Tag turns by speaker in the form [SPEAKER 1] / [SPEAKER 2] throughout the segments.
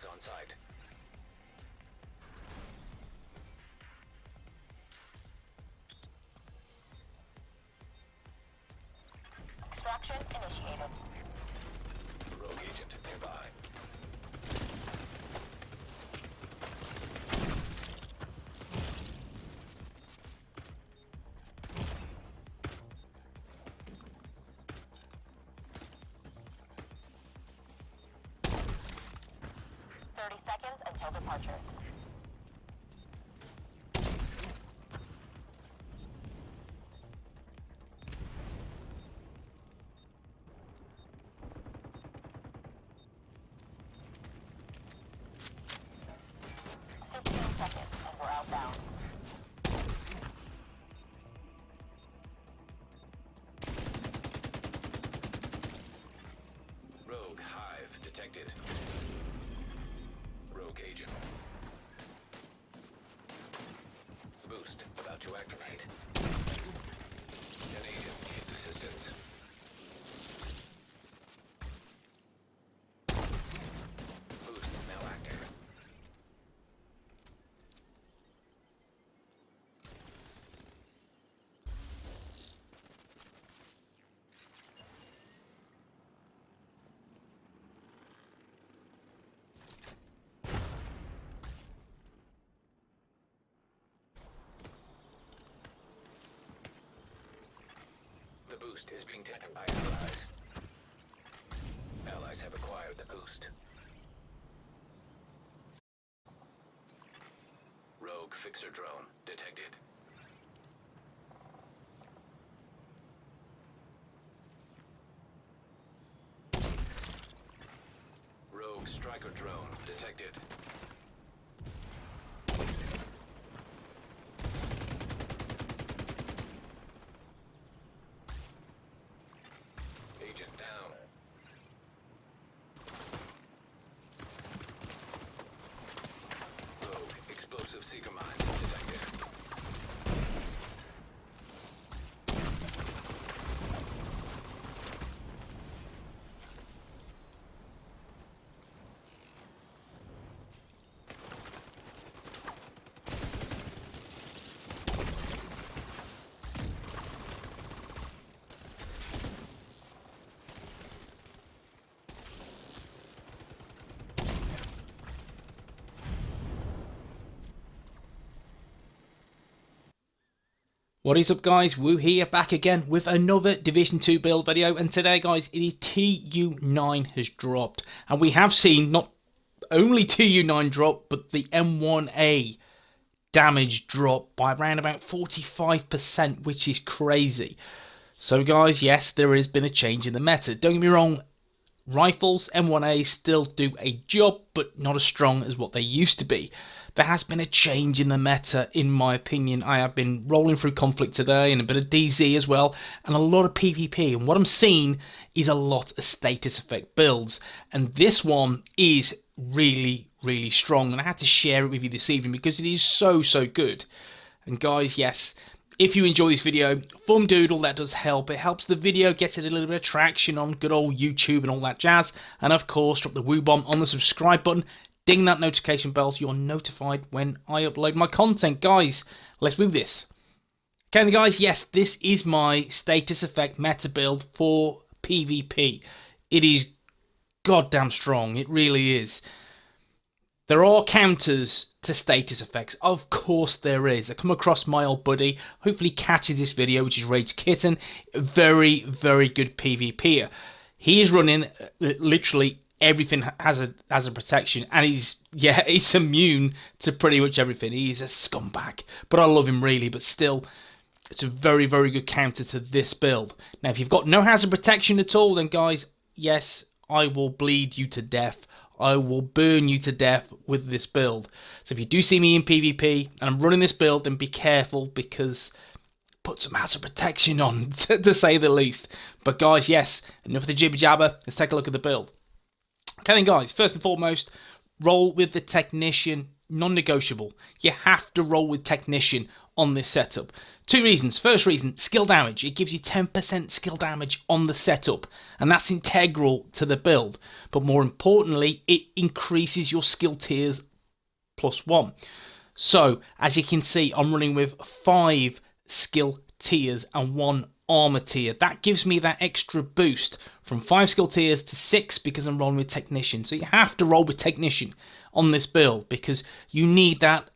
[SPEAKER 1] Hostiles on site.
[SPEAKER 2] Extraction initiated.
[SPEAKER 1] Rogue agent nearby.
[SPEAKER 2] Until departure. Seconds and we're outbound.
[SPEAKER 1] Rogue hive detected. Rogue agent. Boost about to activate. An agent needs assistance. Boost now active. The boost is being taken by allies. Allies have acquired the boost. Rogue fixer drone detected. Rogue striker drone detected. Agent down. Rogue explosive seeker mine detected.
[SPEAKER 3] What is up guys, Woo here, back again with another Division 2 build video, and today guys it is TU9 has dropped, and we have seen not only TU9 drop but the M1A damage drop by around about 45%, which is crazy. So guys, yes, there has been a change in the meta. Don't get me wrong, rifles, M1A still do a job, but not as strong as what they used to be. There has been a change in the meta, in my opinion. I have been rolling through Conflict today and a bit of DZ as well, and a lot of PvP. And what I'm seeing is a lot of status effect builds. And this one is really, really strong. And I had to share it with you this evening because it is so, so good. And guys, yes, if you enjoy this video, thumb doodle, that does help. It helps the video get a little bit of traction on good old YouTube and all that jazz. And of course, drop the woo bomb on the subscribe button. Ding that notification bell so you're notified when I upload my content. Guys, let's move this. Okay, guys, yes, this is my status effect meta build for PvP. It is goddamn strong. It really is. There are counters to status effects. Of course there is. I come across my old buddy, hopefully catches this video, which is Rage Kitten. Very, very good PvPer. He is running literally everything has a protection, and he's immune to pretty much everything. He's a scumbag, but I love him really. But still, it's a very, very good counter to this build. Now, if you've got no hazard protection at all, then guys, yes, I will bleed you to death. I will burn you to death with this build. So if you do see me in PvP and I'm running this build, then be careful, because put some hazard protection on, to say the least. But guys, yes, enough of the jibber jabber. Let's take a look at the build. Okay then guys, first and foremost, roll with the Technician, non-negotiable. You have to roll with Technician on this setup. Two reasons. First reason, skill damage. It gives you 10% skill damage on the setup, and that's integral to the build. But more importantly, it increases your skill tiers +1. So, as you can see, I'm running with 5 skill tiers and 1 armor tier. That gives me that extra boost from 5 skill tiers to 6 because I'm rolling with Technician. So you have to roll with Technician on this build because you need that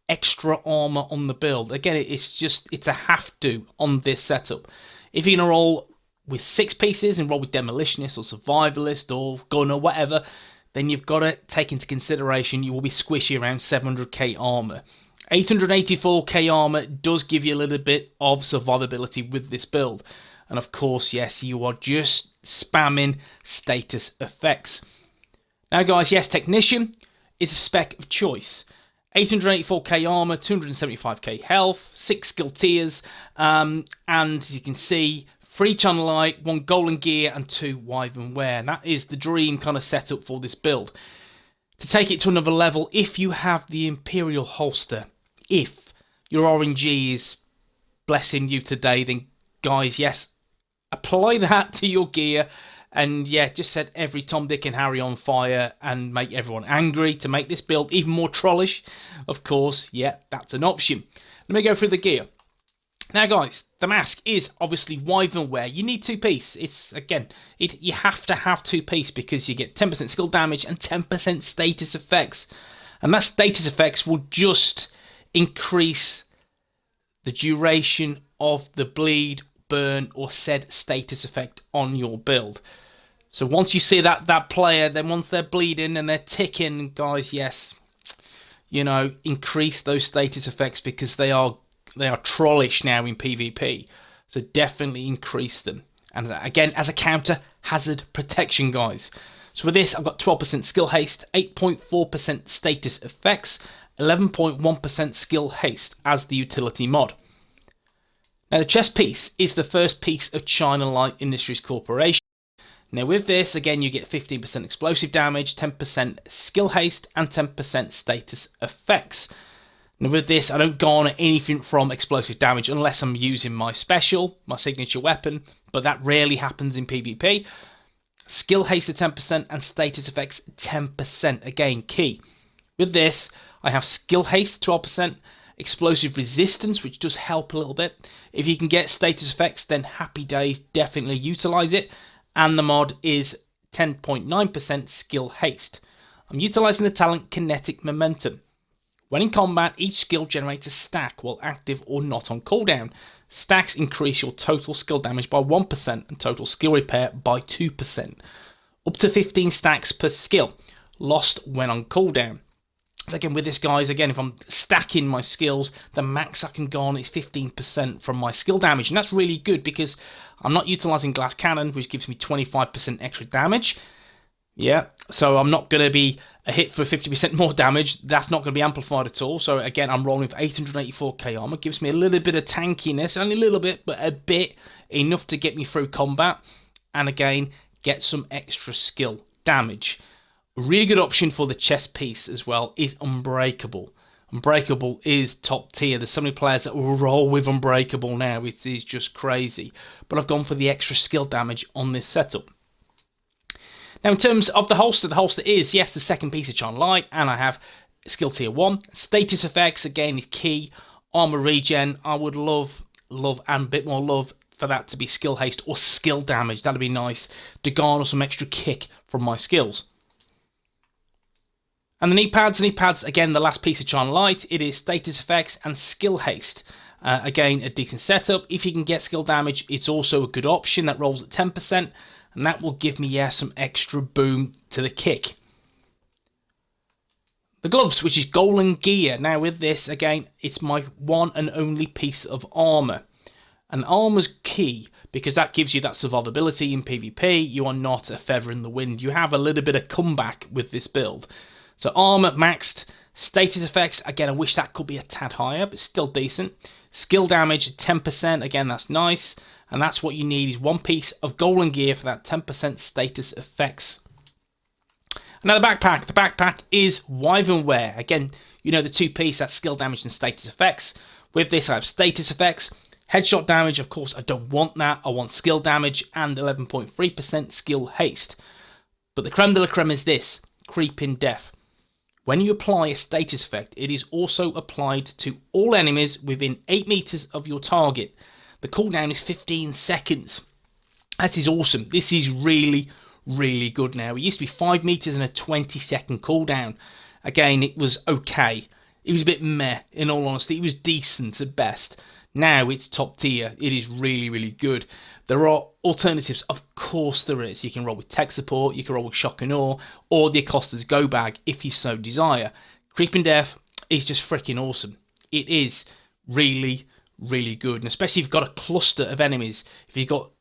[SPEAKER 3] extra armor on the build. Again, it's a have to on this setup. If you're going to roll with 6 pieces and roll with Demolitionist or Survivalist or Gunner, whatever, then you've got to take into consideration you will be squishy around 700k armor. 884k armor does give you a little bit of survivability with this build. And of course, yes, you are just spamming status effects. Now guys, yes, Technician is a spec of choice. 884k armor, 275k health, 6 skill tiers, and as you can see, 3 channel light, 1 golden gear, and 2 wyvern wear. And that is the dream kind of setup for this build. To take it to another level, if you have the Imperial holster, if your RNG is blessing you today, then guys, yes, apply that to your gear. And yeah, just set every Tom, Dick and Harry on fire and make everyone angry to make this build even more trollish. Of course, yeah, that's an option. Let me go through the gear. Now guys, the mask is obviously wyvern wear. You need 2-piece. It's, again, you have to have 2-piece because you get 10% skill damage and 10% status effects. And that status effects will just increase the duration of the bleed, burn, or said status effect on your build. So once you see that player, then once they're bleeding and they're ticking, guys, yes, you know, increase those status effects because they are trollish now in PvP. So definitely increase them. And again, as a counter, hazard protection, guys. So with this, I've got 12% skill haste, 8.4% status effects, 11.1% skill haste as the utility mod. Now the chest piece is the first piece of China Light Industries Corporation. Now with this, again, you get 15% explosive damage, 10% skill haste, and 10% status effects. Now with this, I don't garner anything from explosive damage unless I'm using my special, my signature weapon, but that rarely happens in PvP. Skill haste at 10% and status effects 10%, again, key. With this, I have skill haste 12%, explosive resistance, which does help a little bit. If you can get status effects, then happy days, definitely utilize it. And the mod is 10.9% skill haste. I'm utilizing the talent Kinetic Momentum. When in combat, each skill generates a stack while active or not on cooldown. Stacks increase your total skill damage by 1% and total skill repair by 2%. Up to 15 stacks per skill, lost when on cooldown. So again, with this, guys, again, if I'm stacking my skills, the max I can garner is 15% from my skill damage. And that's really good because I'm not utilizing Glass Cannon, which gives me 25% extra damage. Yeah, so I'm not going to be a hit for 50% more damage. That's not going to be amplified at all. So again, I'm rolling with 884k armor. Gives me a little bit of tankiness, only a little bit, but a bit, enough to get me through combat. And again, get some extra skill damage. A really good option for the chest piece as well is Unbreakable. Unbreakable is top tier. There's so many players that will roll with Unbreakable now. It is just crazy. But I've gone for the extra skill damage on this setup. Now in terms of the holster is, yes, the second piece of China Light, and I have skill tier 1. Status effects, again, is key. Armor regen, I would love, and a bit more love for that to be skill haste or skill damage. That'd be nice to garner some extra kick from my skills. And the knee pads, again, the last piece of China Light, it is status effects and skill haste. Again, a decent setup. If you can get skill damage, it's also a good option. That rolls at 10%, and that will give me, yeah, some extra boom to the kick. The gloves, which is golden gear. Now with this, again, it's my one and only piece of armor. And armor's key because that gives you that survivability in PvP. You are not a feather in the wind. You have a little bit of comeback with this build. So armor maxed, status effects, again, I wish that could be a tad higher, but still decent. Skill damage, 10%, again, that's nice. And that's what you need, is one piece of golden gear for that 10% status effects. Now the backpack is wyvern wear. Again, you know, the 2-piece, that's skill damage and status effects. With this, I have status effects. Headshot damage, of course, I don't want that. I want skill damage and 11.3% skill haste. But the creme de la creme is this, Creeping Death. When you apply a status effect, it is also applied to all enemies within 8 meters of your target. The cooldown is 15 seconds. That is awesome. This is really, really good now. It used to be 5 meters and a 20-second cooldown. Again, it was okay. It was a bit meh, in all honesty. It was decent at best. Now it's top tier. It is really, really good. There are alternatives. Of course there is. You can roll with tech support, you can roll with shock and awe, or the Acosta's go bag if you so desire. Creeping Death is just freaking awesome. It is really, really good. And especially if you've got a cluster of enemies. If you've got,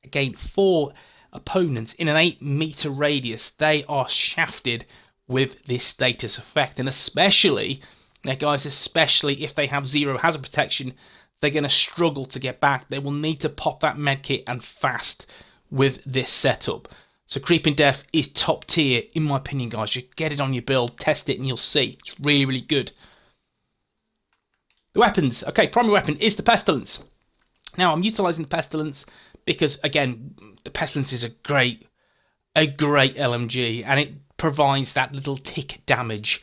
[SPEAKER 3] again, 4 opponents in an 8 meter radius, they are shafted with this status effect. And especially, now guys, especially if they have 0 hazard protection, they're going to struggle to get back. They will need to pop that medkit and fast with this setup. So Creeping Death is top tier, in my opinion, guys. You get it on your build, test it, and you'll see. It's really, really good. The weapons. Okay, primary weapon is the Pestilence. Now, I'm utilising the Pestilence because, again, the Pestilence is a great LMG, and it provides that little tick damage,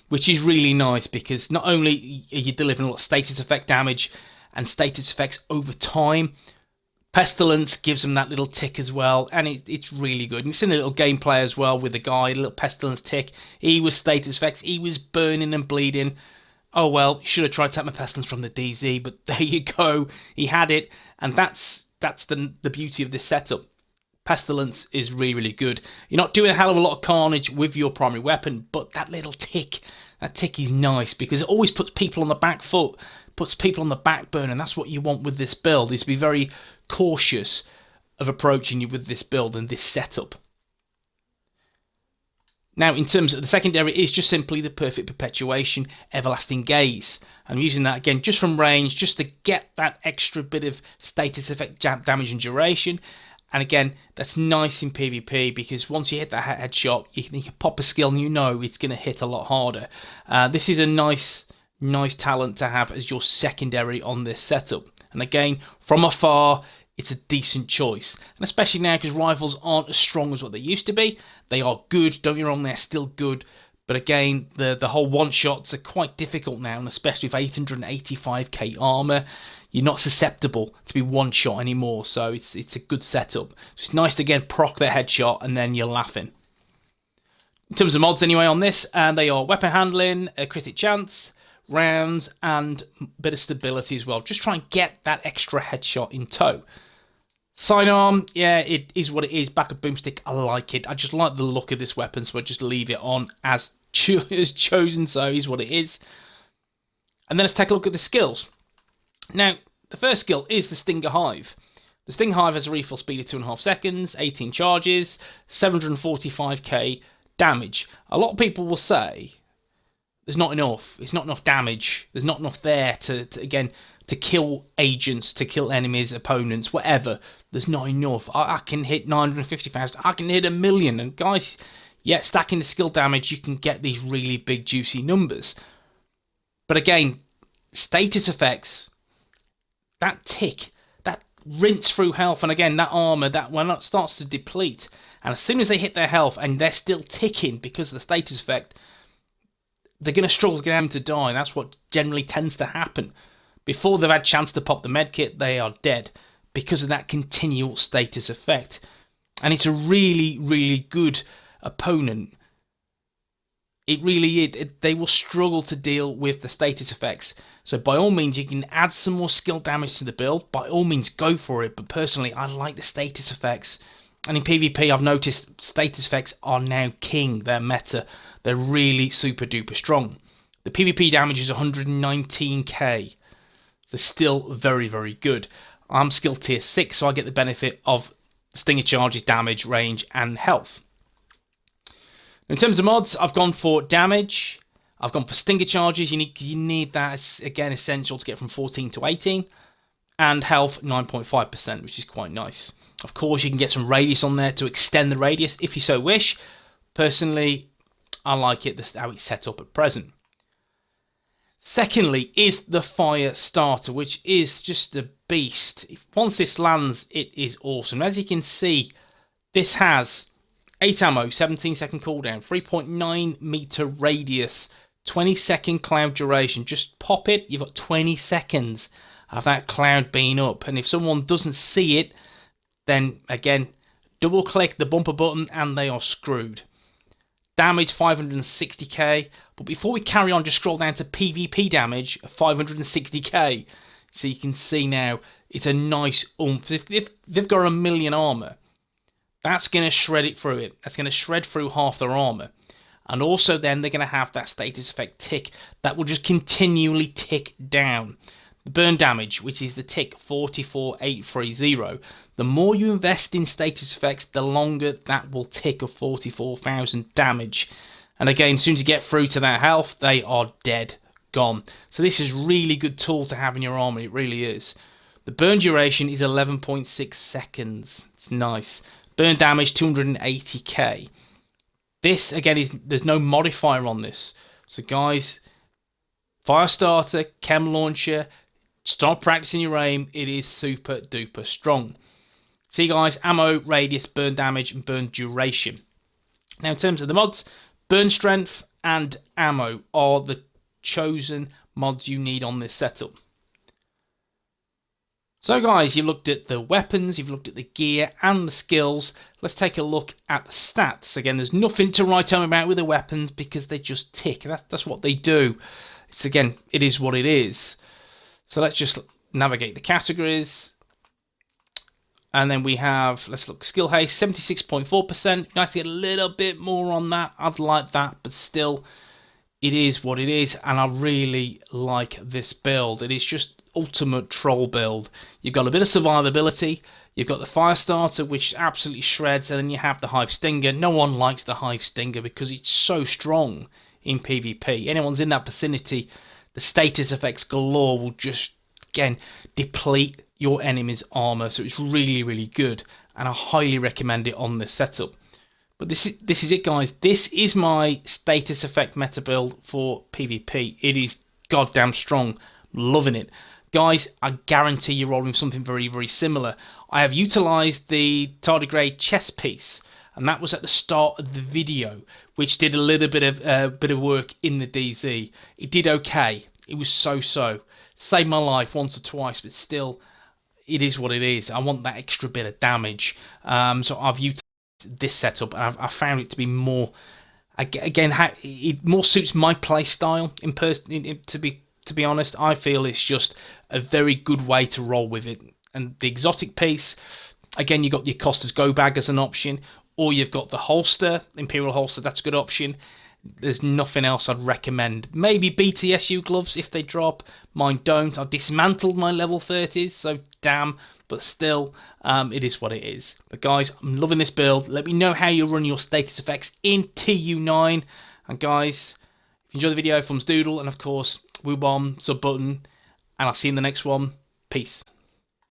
[SPEAKER 3] which is really nice because not only are you delivering a lot of status effect damage and status effects over time, Pestilence gives them that little tick as well, and it's really good. And you've seen a little gameplay as well with the guy, a little Pestilence tick. He was status effects, he was burning and bleeding. Oh well, should have tried to take my Pestilence from the DZ, but there you go. He had it, and that's the beauty of this setup. Pestilence is really, really good. You're not doing a hell of a lot of carnage with your primary weapon, but that little tick, that tick is nice because it always puts people on the back foot, puts people on the back burner, and that's what you want with this build, is to be very cautious of approaching you with this build and this setup. Now, in terms of the secondary, is just simply the Perfect Perpetuation Everlasting Gaze. I'm using that again just from range, just to get that extra bit of status effect damage and duration. And again, that's nice in PvP because once you hit that headshot, you can pop a skill and you know it's going to hit a lot harder. This is a nice talent to have as your secondary on this setup. And again, from afar, it's a decent choice. And especially now because rifles aren't as strong as what they used to be. They are good, don't get me wrong, they're still good. But again, the whole one-shots are quite difficult now, and especially with 885k armor, you're not susceptible to be one-shot anymore, so it's a good setup. It's nice to, again, proc their headshot, and then you're laughing. In terms of mods anyway on this, they are weapon handling, a critic chance, rounds, and a bit of stability as well. Just try and get that extra headshot in tow. Sidearm, yeah, it is what it is. Backup boomstick, I like it. I just like the look of this weapon, so I just leave it on as chosen, so is what it is. And then let's take a look at the skills. Now, the first skill is the Stinger Hive. The Stinger Hive has a refill speed of 2.5 seconds, 18 charges, 745k damage. A lot of people will say there's not enough. It's not enough damage. There's not enough there to kill agents, to kill enemies, opponents, whatever. There's not enough. I can hit 950,000. I can hit 1 million. And guys, yeah, stacking the skill damage, you can get these really big, juicy numbers. But again, status effects, that tick, that rinse through health, and again, that armor, that when it starts to deplete, and as soon as they hit their health and they're still ticking because of the status effect, they're going to struggle to get them to die, and that's what generally tends to happen. Before they've had a chance to pop the medkit, they are dead because of that continual status effect. And it's a really, really good opponent. It really is. They will struggle to deal with the status effects. So by all means, you can add some more skill damage to the build. By all means, go for it. But personally, I like the status effects. And in PvP, I've noticed status effects are now king. They're meta. They're really super duper strong. The PvP damage is 119k. They're still very, very good. I'm skill tier 6, so I get the benefit of Stinger charges, damage, range, and health. In terms of mods, I've gone for damage. I've gone for Stinger charges. You need that, as, again, essential to get from 14 to 18. And health, 9.5%, which is quite nice. Of course, you can get some radius on there to extend the radius if you so wish. Personally, I like it. That's how it's set up at present. Secondly is the fire starter, which is just a beast. Once this lands, it is awesome. As you can see, this has 8 ammo, 17-second cooldown, 3.9 meter radius, 20-second cloud duration. Just pop it, you've got 20 seconds of that cloud being up. And if someone doesn't see it, then again, double click the bumper button and they are screwed. Damage 560k, but before we carry on, just scroll down to PvP damage 560k. So you can see now it's a nice oomph. If they've got 1 million armor, that's going to shred it through it. That's going to shred through half their armor. And also then they're going to have that status effect tick that will just continually tick down. The burn damage, which is the tick 44830. The more you invest in status effects, the longer that will tick of 44,000 damage. And again, as soon as you get through to that health, they are dead, gone. So this is a really good tool to have in your army, it really is. The burn duration is 11.6 seconds. It's nice. Burn damage 280k. This again there's no modifier on this. So guys, fire starter, chem launcher, start practicing your aim. It is super duper strong. See guys, ammo, radius, burn damage, and burn duration. Now in terms of the mods, burn strength and ammo are the chosen mods you need on this setup. So guys, you've looked at the weapons, you've looked at the gear and the skills. Let's take a look at the stats. Again, there's nothing to write home about with the weapons because they just tick. That's what they do. It's again, it is what it is. So let's just navigate the categories. And then we have, let's look, skill haste, 76.4%. Nice to get a little bit more on that. I'd like that, but still, it is what it is. And I really like this build. It is just ultimate troll build. You've got a bit of survivability. You've got the fire starter, which absolutely shreds. And then you have the hive stinger. No one likes the hive stinger because it's so strong in PvP. Anyone's in that vicinity, the status effects galore will just, again, deplete your enemy's armor. So it's really, really good. And I highly recommend it on this setup. But this is it, guys. This is my status effect meta build for PvP. It is goddamn strong. Loving it. Guys, I guarantee you're rolling something very, very similar. I have utilised the tardigrade chest piece, and that was at the start of the video, which did a little bit of work in the DZ. It did okay. It was so-so. Saved my life once or twice, but still, it is what it is. I want that extra bit of damage. So I've utilised this setup, and I found it to be more, again, it more suits my play style in person. To be honest, I feel it's just a very good way to roll with it. And the exotic piece, again, you've got the Acosta's Go Bag as an option, or you've got the holster, Imperial holster, that's a good option. There's nothing else I'd recommend. Maybe BTSU gloves if they drop. Mine don't. I've dismantled my level 30s, so damn. But still, it is what it is. But guys, I'm loving this build. Let me know how you run your status effects in TU9. And guys, if you enjoyed the video, thumbs doodle. And of course, woo bomb, sub button. And I'll see you in the next one. Peace.